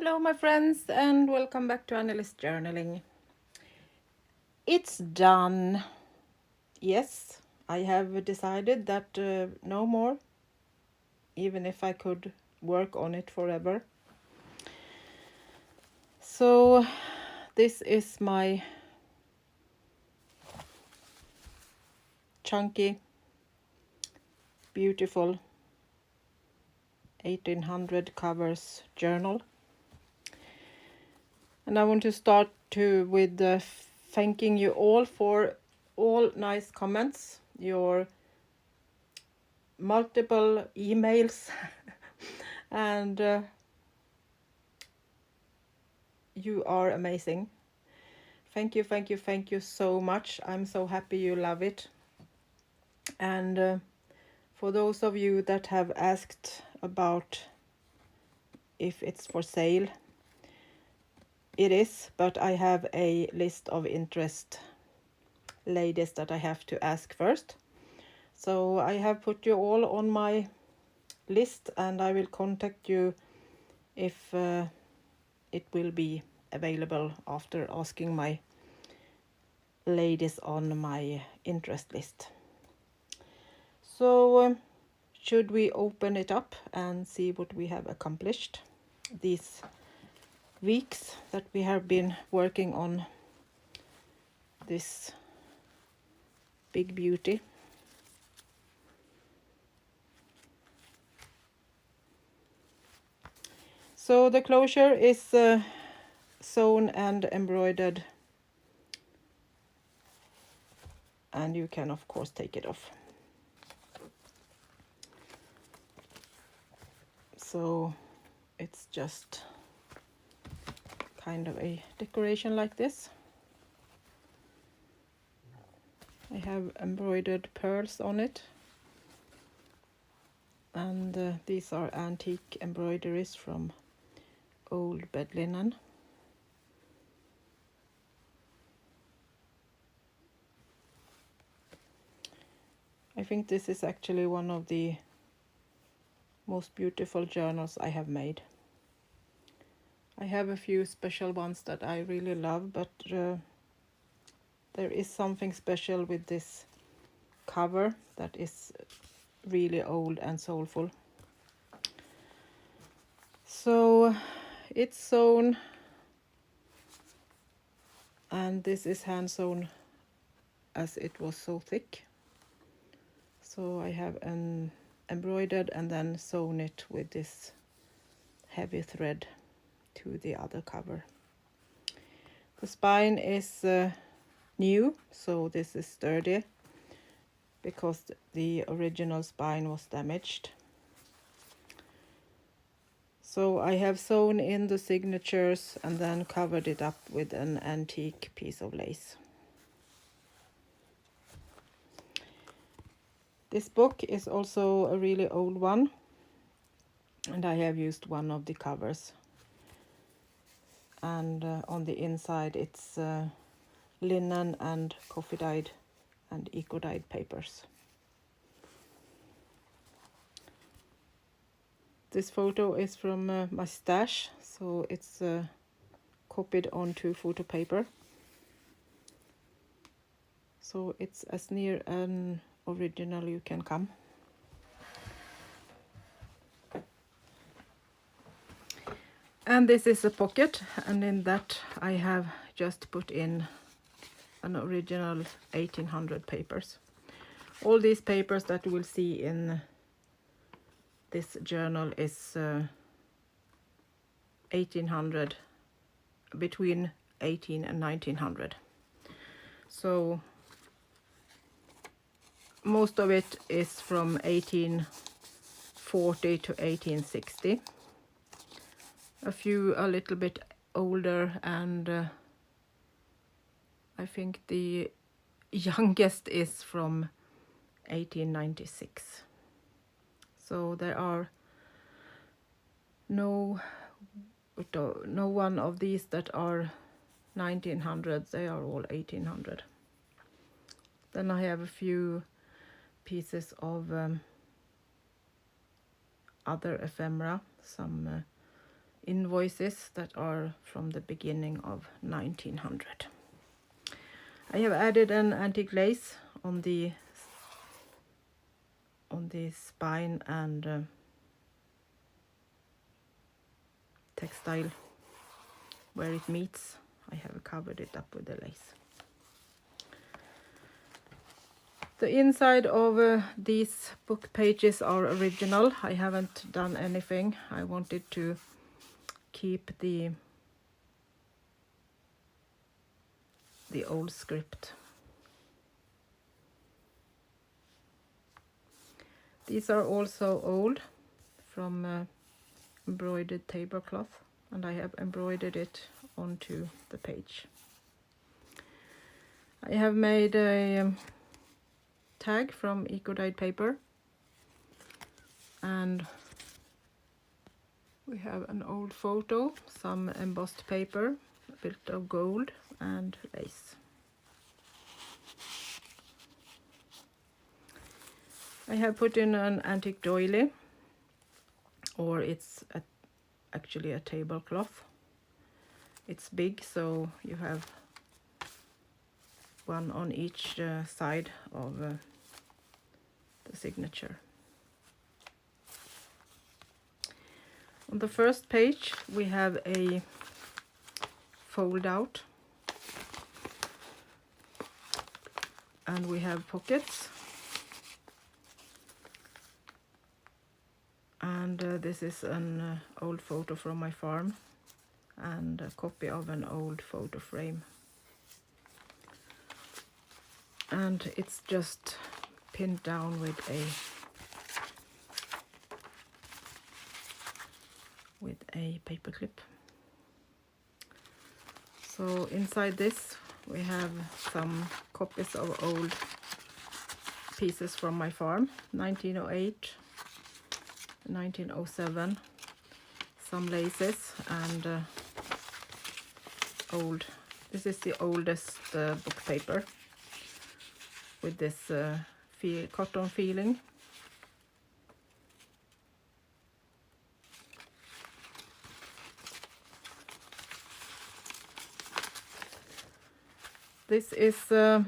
Hello my friends and welcome back to Annelies Journaling. It's done. Yes, I have decided that no more, even if I could work on it forever. So this is my chunky, beautiful 1800 covers journal. And I want to start with thanking you all for all nice comments, your multiple emails and you are amazing. Thank you, thank you, thank you so much. I'm so happy you love it. And for those of you that have asked about if it's for sale, it is, but I have a list of interest ladies that I have to ask first. So I have put you all on my list and I will contact you if it will be available after asking my ladies on my interest list. So should we open it up and see what we have accomplished these weeks that we have been working on this big beauty. So the closure is sewn and embroidered, and you can of course take it off. So it's just kind of a decoration like this. I have embroidered pearls on it, and these are antique embroideries from old bed linen. I think this is actually one of the most beautiful journals I have made. I have a few special ones that I really love, but there is something special with this cover that is really old and soulful. So it's sewn, and this is hand sewn as it was so thick. So I have an embroidered and then sewn it with this heavy thread to the other cover. The spine is new, so this is sturdy because the original spine was damaged. So I have sewn in the signatures and then covered it up with an antique piece of lace. This book is also a really old one, and I have used one of the covers. And on the inside it's linen and coffee dyed and eco dyed papers. This photo is from my stash, so it's copied onto photo paper. So it's as near an original you can come. And this is a pocket, and in that I have just put in an original 1800 papers. All these papers that you will see in this journal is 1800, between 18 and 1900. So most of it is from 1840 to 1860. A few a little bit older, and I think the youngest is from 1896. So there are no one of these that are 1900s, they are all 1800. Then I have a few pieces of other ephemera, some invoices that are from the beginning of 1900. I have added an antique lace on the spine and textile where it meets. I have covered it up with the lace. The inside of these book pages are original. I haven't done anything. I wanted to keep the old script. These are also old, from embroidered tablecloth, and I have embroidered it onto the page. I have made a tag from eco-dyed paper, and we have an old photo, some embossed paper, a bit of gold and lace. I have put in an antique doily, or it's actually a tablecloth. It's big, so you have one on each side of the signature. On the first page we have a fold out, and we have pockets, and this is an old photo from my farm and a copy of an old photo frame, and it's just pinned down with a paper clip. So inside this we have some copies of old pieces from my farm, 1908, 1907, some laces, and old. This is the oldest book paper with this cotton feeling. This is the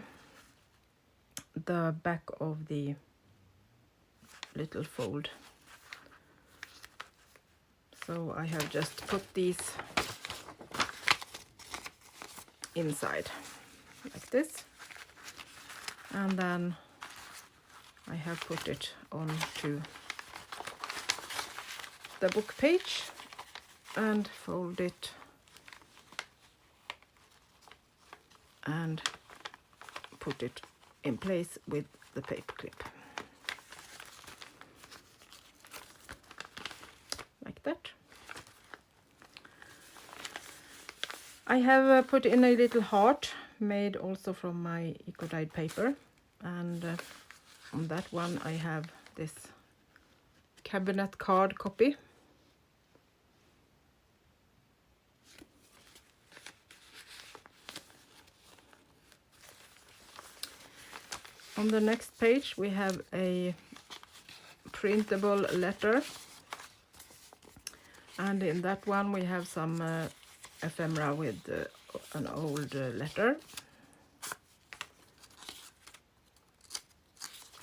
back of the little fold. So I have just put these inside like this, and then I have put it onto the book page and fold it and put it in place with the paper clip like that. I have put in a little heart made also from my eco-dyed paper, and on that one I have this cabinet card copy. On the next page we have a printable letter, and in that one we have some ephemera with an old letter,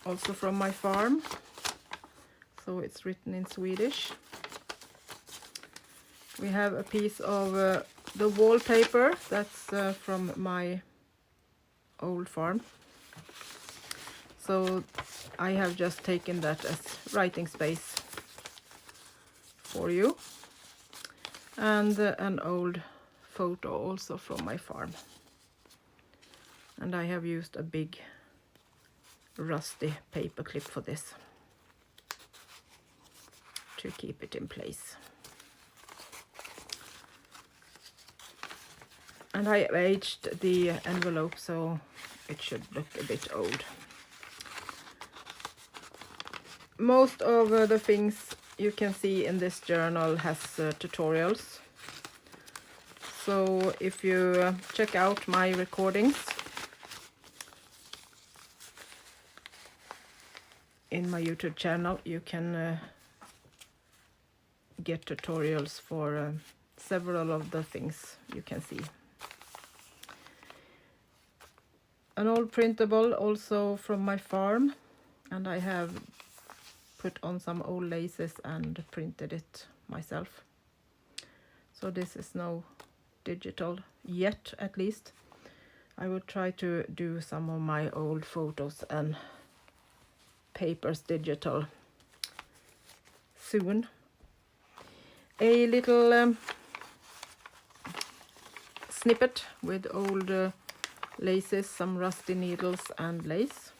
also from my farm, so it's written in Swedish. We have a piece of the wallpaper that's from my old farm, so I have just taken that as writing space for you, and an old photo also from my farm, and I have used a big rusty paper clip for this to keep it in place. And I aged the envelope so it should look a bit old. Most of the things you can see in this journal has tutorials. So if you check out my recordings in my YouTube channel, you can get tutorials for several of the things you can see. An old printable also from my farm, and I have put on some old laces and printed it myself. So this is no digital yet, at least. I will try to do some of my old photos and papers digital soon. A little snippet with old laces, some rusty needles and lace.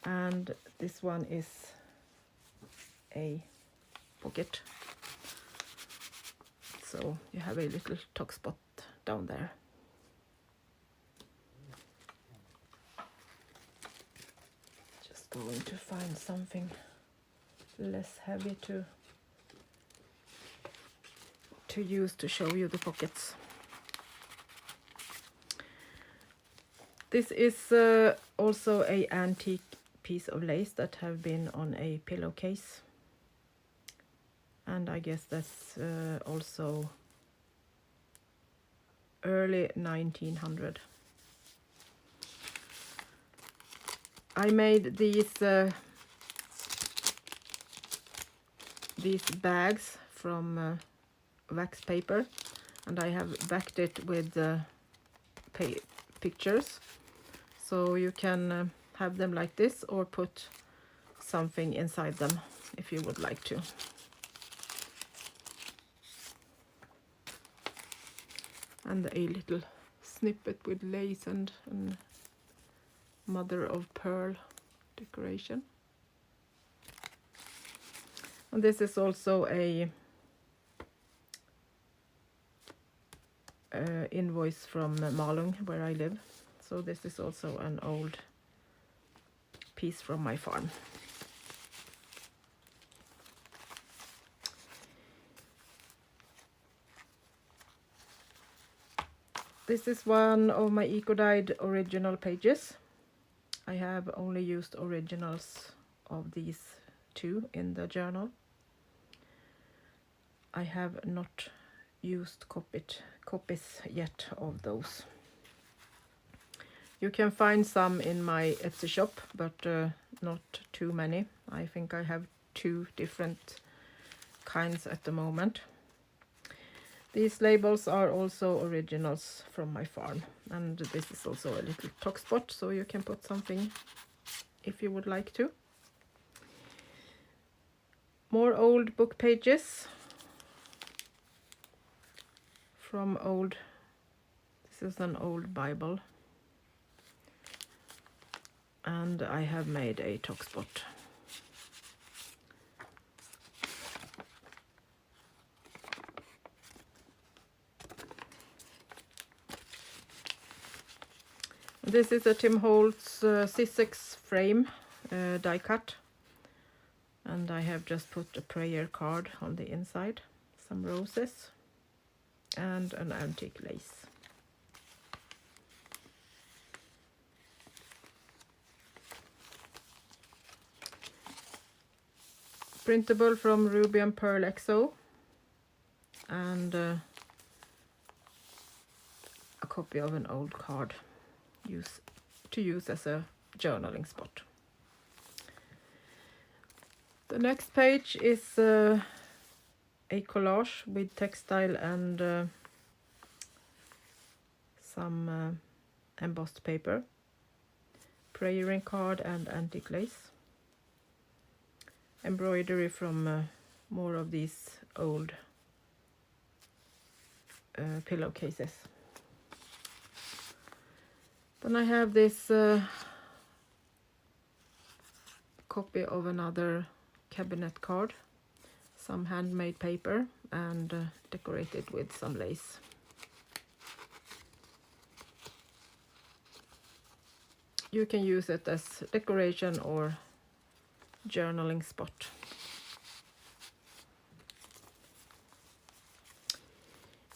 And this one is a pocket. So you have a little tuck spot down there. Just going to find something less heavy to use to show you the pockets. This is also a antique piece of lace that have been on a pillowcase, and I guess that's also early 1900. I made these bags from wax paper, and I have backed it with pictures, so you can have them like this or put something inside them if you would like to. And a little snippet with lace and mother of pearl decoration. And this is also a invoice from Malung, where I live. So this is also an old piece from my farm. This is one of my eco-dyed original pages. I have only used originals of these two in the journal. I have not used copies yet of those. You can find some in my Etsy shop, but not too many. I think I have 2 different kinds at the moment. These labels are also originals from my farm, and this is also a little tuck spot, so you can put something if you would like to. More old book pages from old, this is an old Bible, and I have made a tuck spot. This is a Tim Holtz C6 frame die cut, and I have just put a prayer card on the inside, some roses and an antique lace. Printable from Ruby and Pearl XO, and a copy of an old card to use as a journaling spot. The next page is a collage with textile and some embossed paper, praying card and antique lace, embroidery from more of these old pillowcases. Then I have this copy of another cabinet card, some handmade paper, and decorated with some lace. You can use it as decoration or journaling spot.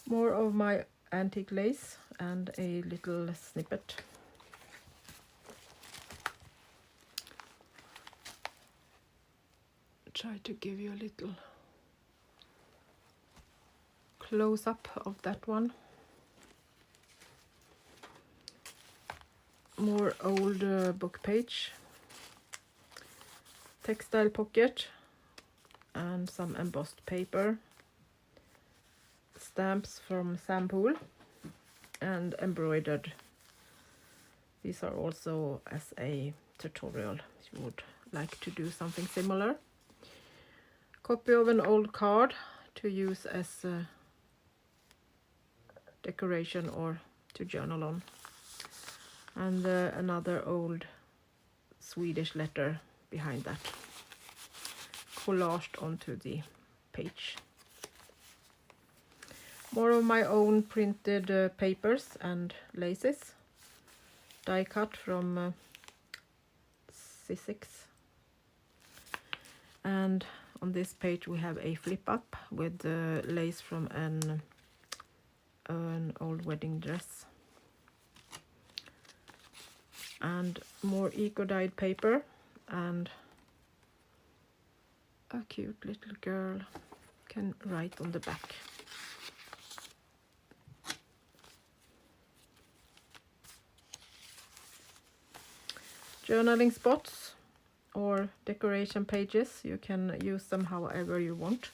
More of my antique lace and a little snippet. Try to give you a little close-up of that one. More old book page, textile pocket, and some embossed paper, stamps from Sampool, and embroidered. These are also as a tutorial if you would like to do something similar. Copy of an old card to use as a decoration or to journal on. And another old Swedish letter behind that, collaged onto the page. More of my own printed papers and laces, die cut from Sussex. And on this page we have a flip up with lace from an old wedding dress. And more eco-dyed paper, and a cute little girl can write on the back. Journaling spots or decoration pages, you can use them however you want.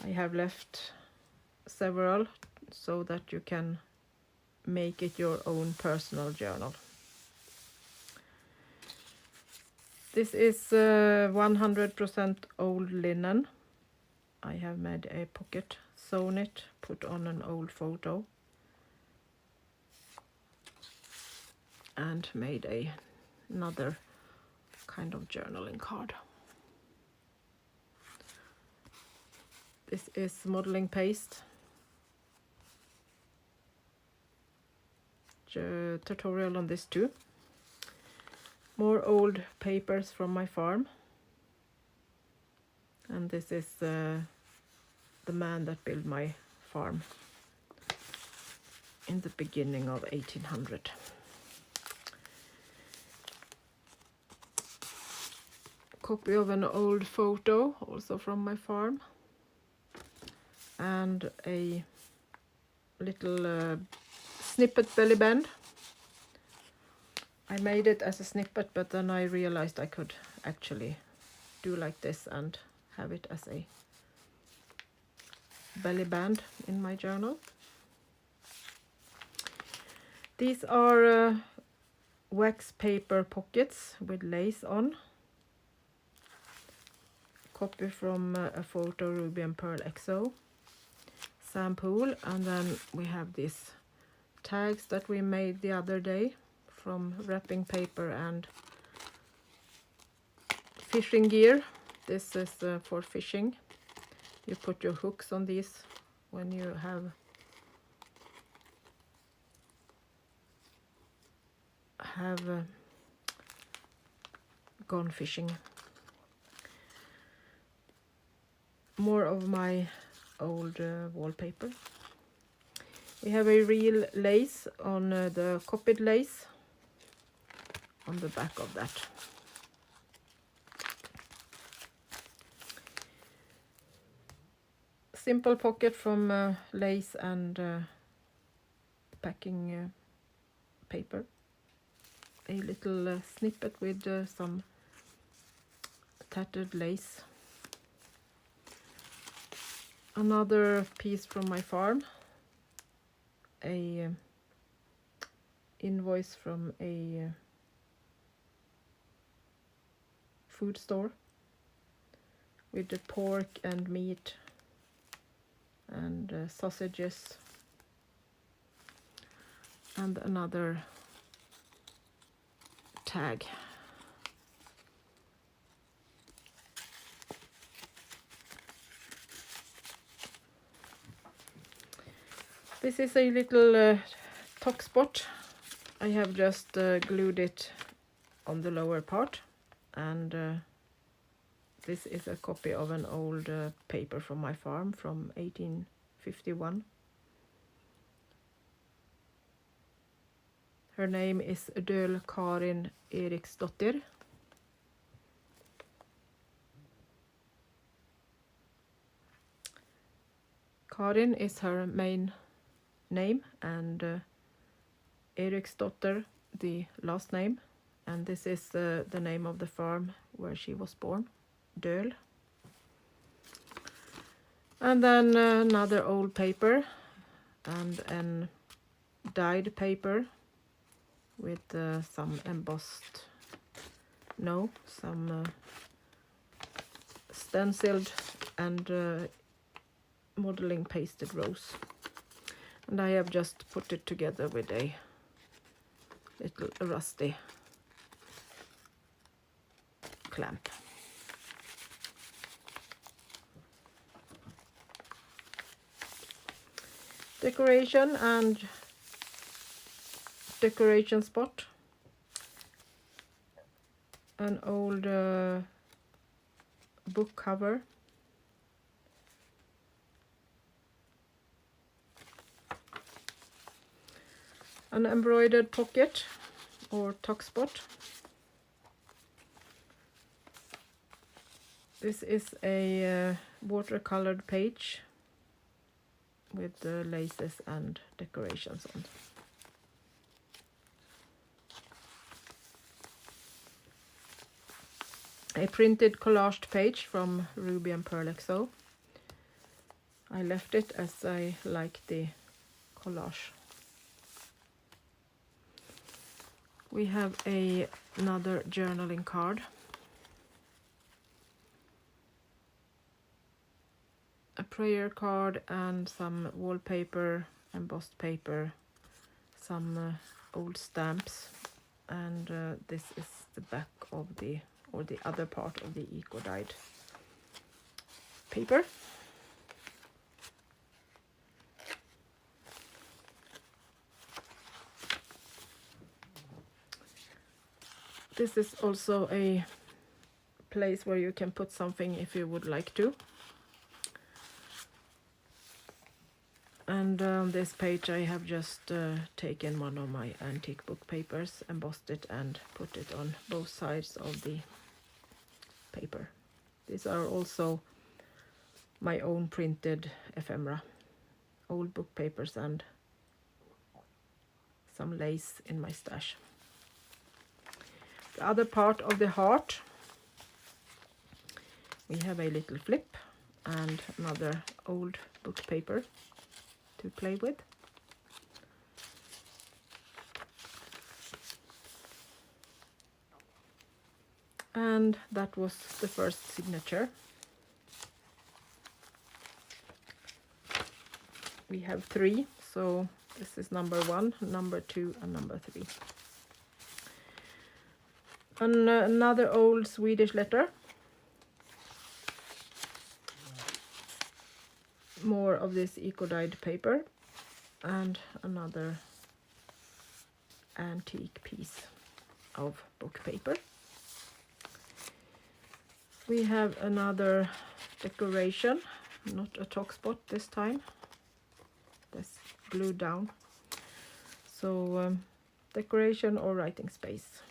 I have left several so that you can make it your own personal journal. This is 100% old linen. I have made a pocket, sewn it, put on an old photo, and made another kind of journaling card. This is modeling paste. Tutorial on this too. More old papers from my farm. And this is the man that built my farm in the beginning of 1800. Copy of an old photo, also from my farm. And a little snippet belly band. I made it as a snippet, but then I realized I could actually do like this and have it as a belly band in my journal. These are wax paper pockets with lace on. Copy from a photo Ruby and Pearl XO. Sampool, and then we have these tags that we made the other day from wrapping paper and fishing gear. This is for fishing. You put your hooks on these when you have gone fishing. More of my old wallpaper. We have a real lace on the copied lace on the back of that. Simple pocket from lace and packing paper. A little snippet with some tattered lace. Another piece from my farm. A invoice from a food store with the pork and meat and sausages, and another tag. This is a little top spot. I have just glued it on the lower part, and this is a copy of an old paper from my farm from 1851. Her name is Döl Karin Eriksdottir. Karin is her main name, and Eriksdotter the last name, and this is the name of the farm where she was born, Döl. And then another old paper and an dyed paper with some embossed, no, some stenciled and modeling pasted rose. And I have just put it together with a little rusty clamp. Decoration and decoration spot. An old book cover. An embroidered pocket or tuck spot. This is a watercolored page with laces and decorations on. A printed collaged page from Ruby and Pearl XO. I left it as I like the collage. We have another journaling card. A prayer card and some wallpaper, embossed paper, some old stamps, and this is the back of the other part of the eco-dyed paper. This is also a place where you can put something if you would like to. And on this page I have just taken one of my antique book papers, embossed it and put it on both sides of the paper. These are also my own printed ephemera, old book papers and some lace in my stash. The other part of the heart, we have a little flip and another old book paper to play with. And that was the first signature. We have 3, so this is number 1, number 2 and number 3. And another old Swedish letter. More of this eco-dyed paper and another antique piece of book paper. We have another decoration, not a talk spot this time. That's glued down. So decoration or writing space.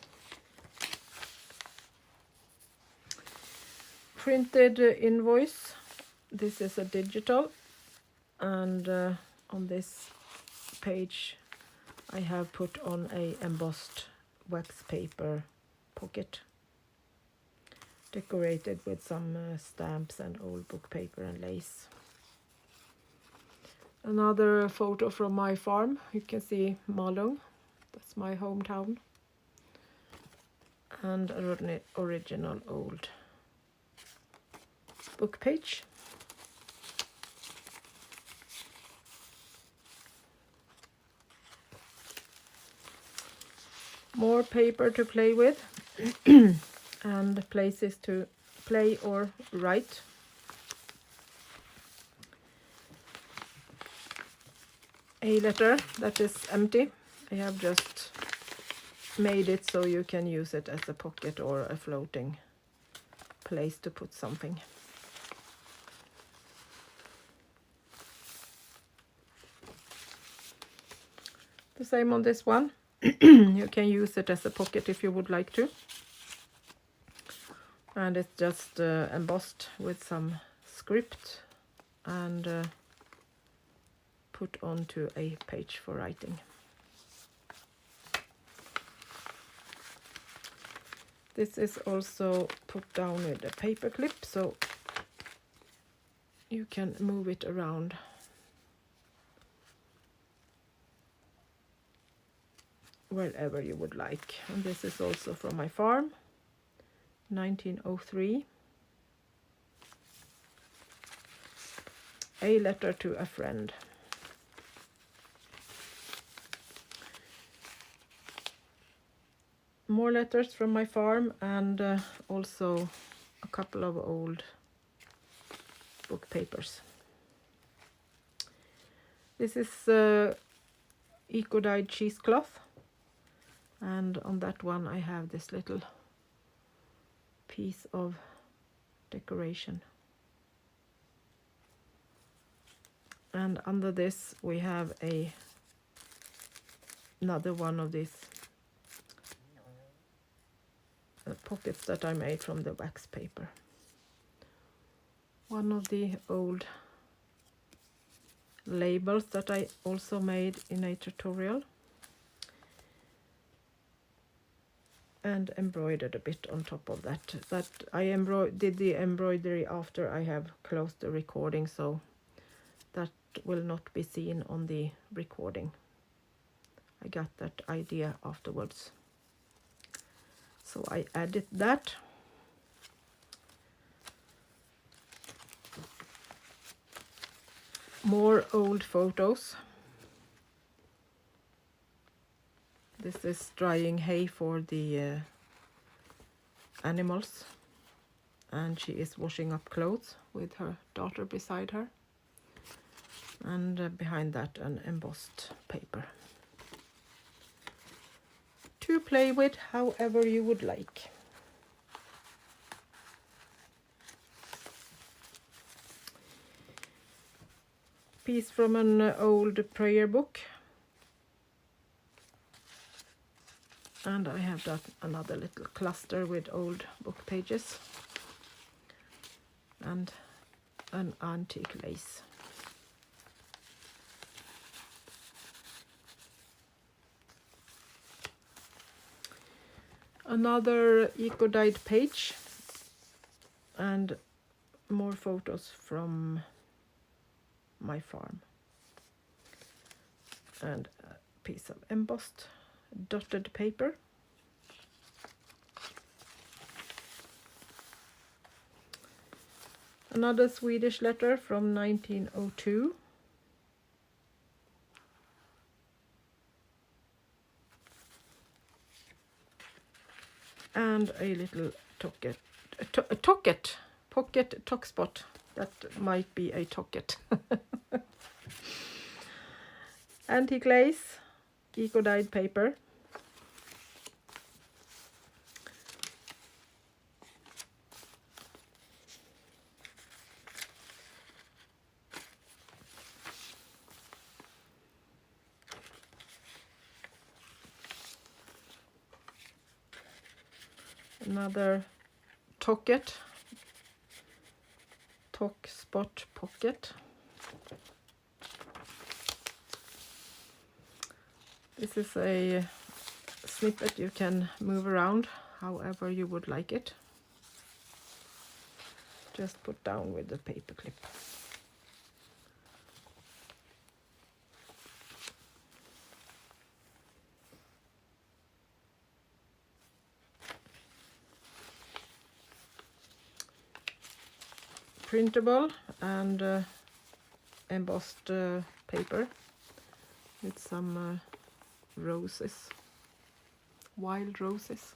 Printed invoice. This is a digital, and on this page I have put on a embossed wax paper pocket, decorated with some stamps and old book paper and lace. Another photo from my farm. You can see Malung, that's my hometown, and an original old book page. More paper to play with and places to play or write. A letter that is empty. I have just made it so you can use it as a pocket or a floating place to put something. The same on this one. You can use it as a pocket if you would like to. And it's just embossed with some script and put onto a page for writing. This is also put down with a paper clip, so you can move it around. Wherever you would like. And this is also from my farm, 1903. A letter to a friend. More letters from my farm, and also a couple of old book papers. This is eco-dyed cheesecloth, and on that one I have this little piece of decoration. And under this we have another one of these pockets that I made from the wax paper. One of the old labels that I also made in a tutorial, and embroidered a bit on top of that. That I did the embroidery after I have closed the recording, so that will not be seen on the recording. I got that idea afterwards, so I added that. More old photos. This is drying hay for the animals, and she is washing up clothes with her daughter beside her, and behind that an embossed paper to play with however you would like. Piece from an old prayer book, and I have that another little cluster with old book pages and an antique lace. Another eco-dyed page, and more photos from my farm, and a piece of embossed dotted paper. Another Swedish letter from 1902. And a little pocket tock spot. That might be a tocket. Antique lace, eco-dyed paper. Another tock spot pocket. This is a snippet you can move around however you would like it. Just put down with the paper clip. Printable and embossed paper with some roses, wild roses.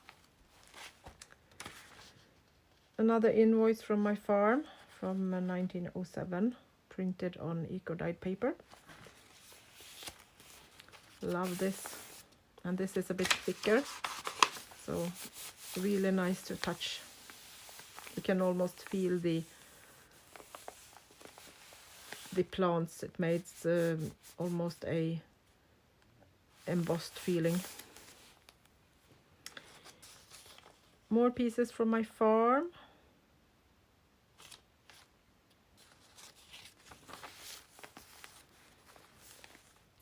Another invoice from my farm from 1907, printed on eco-dyed paper. Love this, and this is a bit thicker, so really nice to touch. You can almost feel the plants. It makes almost a embossed feeling. More pieces from my farm.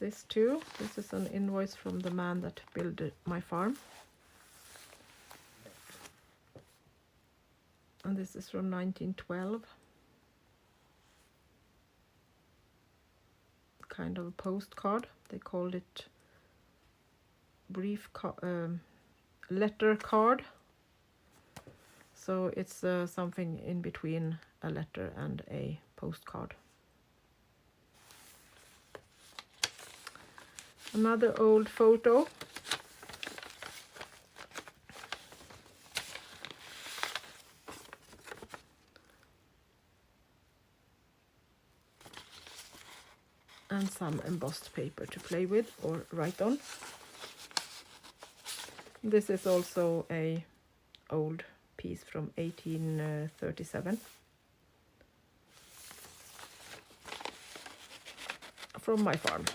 this too. This is an invoice from the man that built my farm. And this is from 1912. Kind of a postcard. They called it letter card. So it's something in between a letter and a postcard. Another old photo. And some embossed paper to play with or write on. This is also a old piece from 1837 from my farm.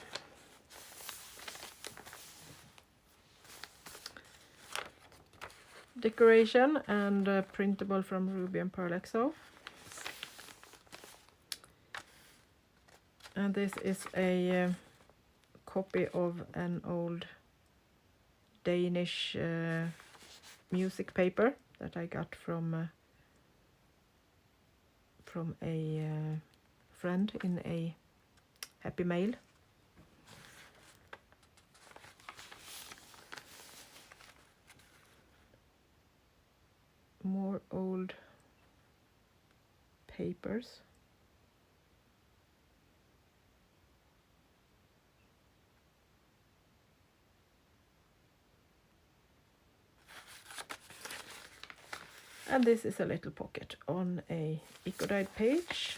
Decoration and printable from Ruby and Pearl XO. And this is a copy of an old Danish music paper that I got from a friend in a Happy Mail. More old papers. And this is a little pocket on a Ecodide page.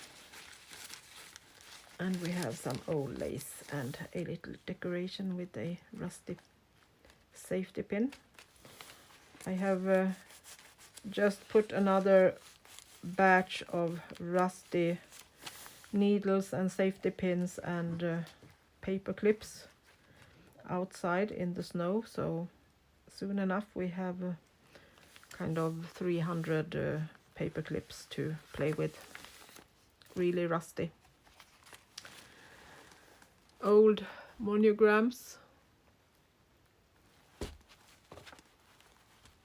And we have some old lace and a little decoration with a rusty safety pin. I have just put another batch of rusty needles and safety pins and paper clips outside in the snow, so soon enough we have kind of 300 paper clips to play with. Really rusty. Old monograms,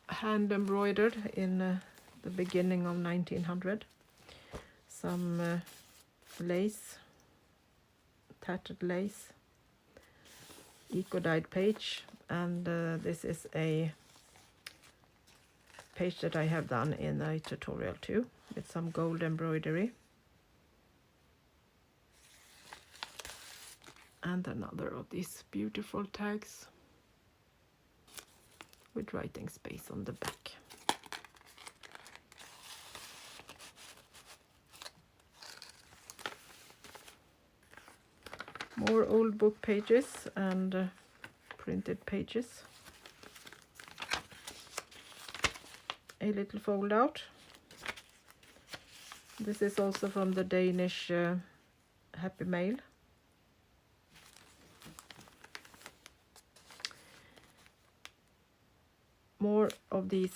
hand embroidered in the beginning of 1900. Some lace, tattered lace, Ecodide page, and this is a page that I have done in a tutorial too, with some gold embroidery. And another of these beautiful tags with writing space on the back. More old book pages and printed pages. A little fold out. This is also from the Danish Happy Mail. More of these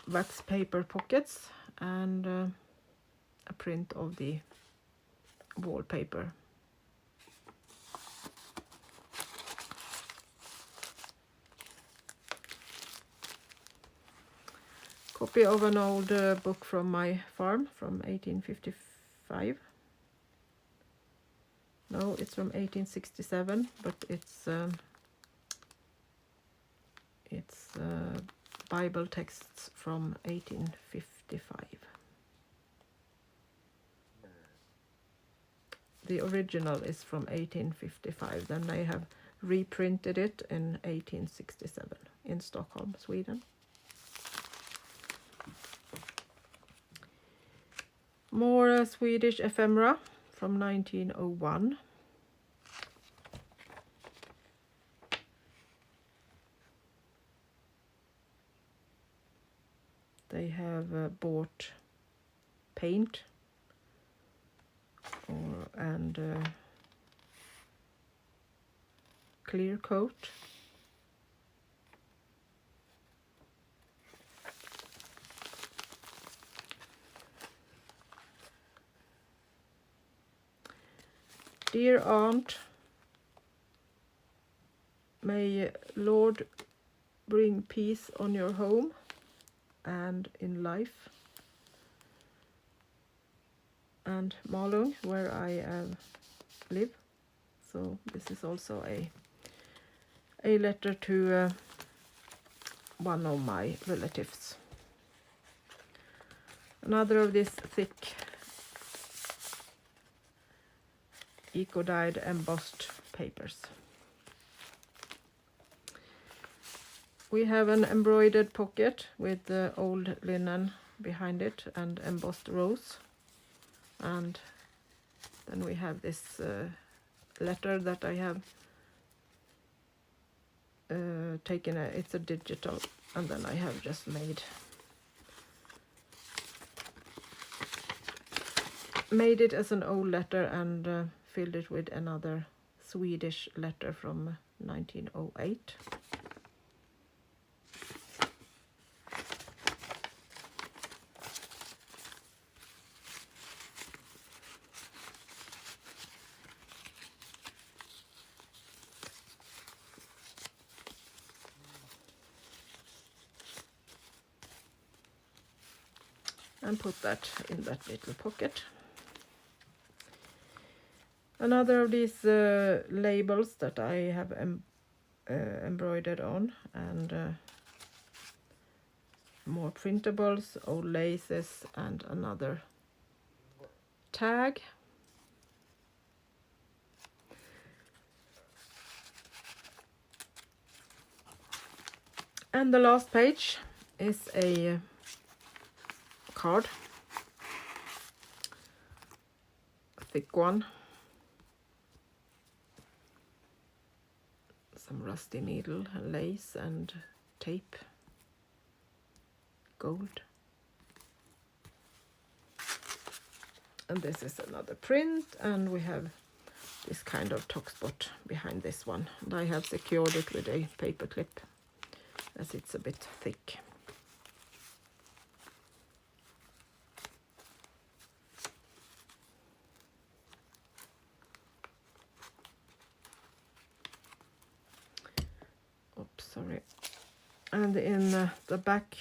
wax paper pockets and a print of the wallpaper. Copy of an old book from my farm from 1855. No, it's from 1867, but it's Bible texts from 1855. The original is from 1855, then they have reprinted it in 1867 in Stockholm, Sweden. More Swedish ephemera from 1901. They have bought paint and clear coat. Dear Aunt May Lord bring peace on your home and in life. And Malung, where I live. So this is also a letter to one of my relatives. Another of these thick eco-dyed embossed papers. We have an embroidered pocket with the old linen behind it and embossed rose. And then we have this letter that I have taken. It's a digital, and then I have just made it as an old letter and filled it with another Swedish letter from 1908. And put that in that little pocket. Another of these labels that I have embroidered on, and more printables, old laces, and another tag. And the last page is a card, a thick one. Some rusty needle, lace and tape, gold. And this is another print, and we have this kind of top spot behind this one. And I have secured it with a paper clip as it's a bit thick. Oops, sorry. And in the back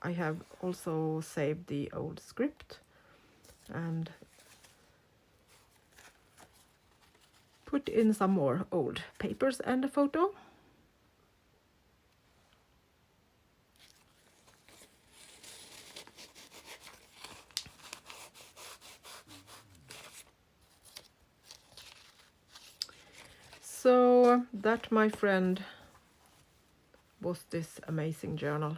I have also saved the old script and put in some more old papers and a photo. So that, my friend, was this amazing journal.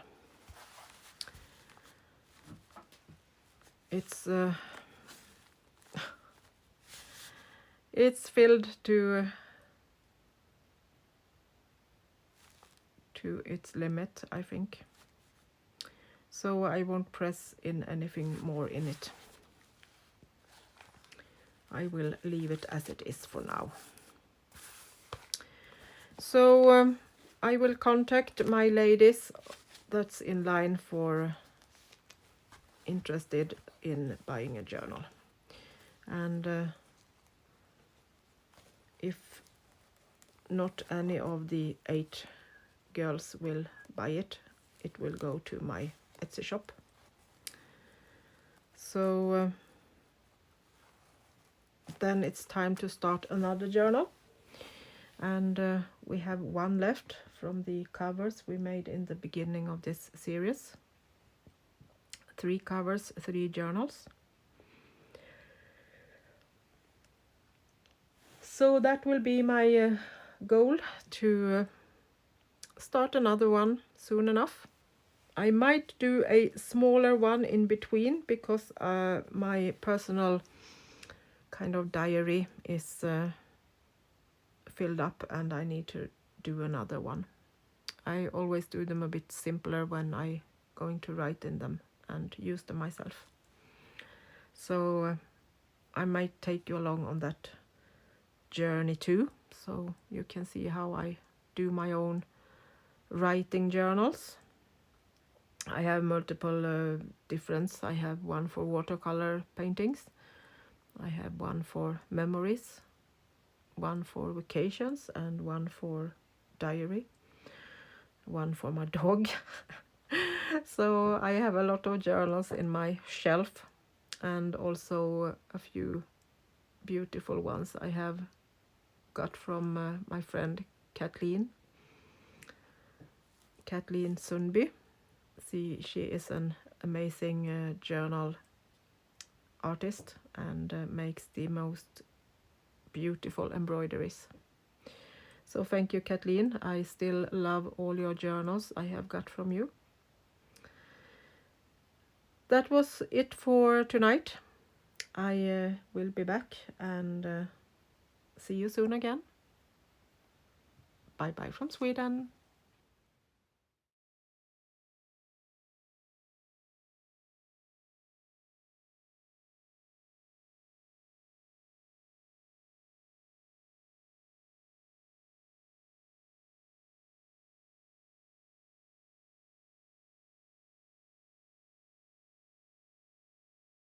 It's filled to its limit, I think. So I won't press in anything more in it. I will leave it as it is for now. So I will contact my ladies that's in line for interested in buying a journal. And if not any of the 8 girls will buy it, it will go to my Etsy shop. So then it's time to start another journal. And we have one left from the covers we made in the beginning of this series. 3 covers, 3 journals. So that will be my goal, to start another one soon enough. I might do a smaller one in between, because my personal kind of diary is filled up and I need to do another one. I always do them a bit simpler when I going to write in them and use them myself. So I might take you along on that journey too, so you can see how I do my own writing journals. I have multiple difference. I have one for watercolor paintings, I have one for memories, one for vacations, and one for diary, one for my dog. So I have a lot of journals in my shelf, and also a few beautiful ones I have got from my friend Kathleen Sundby. She is an amazing journal artist and makes the most beautiful embroideries. So thank you, Kathleen. I still love all your journals I have got from you. That was it for tonight. I will be back and see you soon again. Bye bye from Sweden.